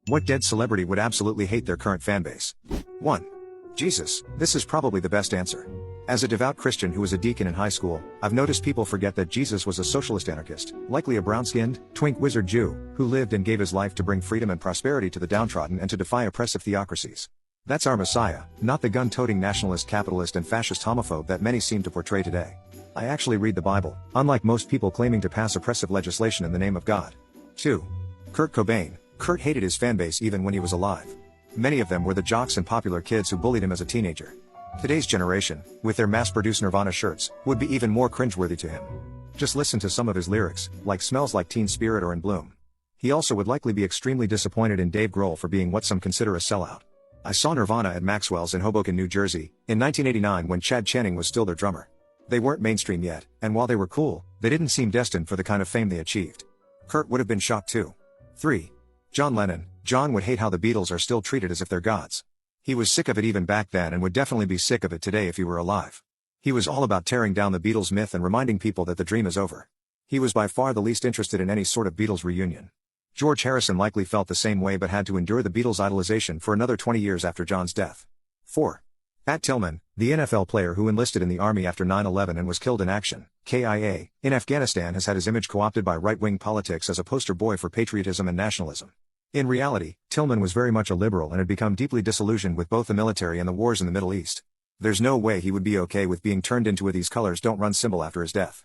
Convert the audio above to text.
What dead celebrity would absolutely hate their current fanbase? 1. Jesus. This is probably the best answer. As a devout Christian who was a deacon in high school, I've noticed people forget that Jesus was a socialist anarchist, likely a brown-skinned, twink wizard Jew, who lived and gave his life to bring freedom and prosperity to the downtrodden and to defy oppressive theocracies. That's our Messiah, not the gun-toting nationalist capitalist and fascist homophobe that many seem to portray today. I actually read the Bible, unlike most people claiming to pass oppressive legislation in the name of God. 2. Kurt Cobain. Kurt hated his fanbase even when he was alive. Many of them were the jocks and popular kids who bullied him as a teenager. Today's generation, with their mass-produced Nirvana shirts, would be even more cringeworthy to him. Just listen to some of his lyrics, like Smells Like Teen Spirit or In Bloom. He also would likely be extremely disappointed in Dave Grohl for being what some consider a sellout. I saw Nirvana at Maxwell's in Hoboken, New Jersey, in 1989 when Chad Channing was still their drummer. They weren't mainstream yet, and while they were cool, they didn't seem destined for the kind of fame they achieved. Kurt would have been shocked too. 3. John Lennon. John would hate how the Beatles are still treated as if they're gods. He was sick of it even back then and would definitely be sick of it today if he were alive. He was all about tearing down the Beatles myth and reminding people that the dream is over. He was by far the least interested in any sort of Beatles reunion. George Harrison likely felt the same way but had to endure the Beatles' idolization for another 20 years after John's death. 4. Pat Tillman, the NFL player who enlisted in the Army after 9/11 and was killed in action, KIA, in Afghanistan, has had his image co-opted by right-wing politics as a poster boy for patriotism and nationalism. In reality, Tillman was very much a liberal and had become deeply disillusioned with both the military and the wars in the Middle East. There's no way he would be okay with being turned into a "these colors don't run" symbol after his death.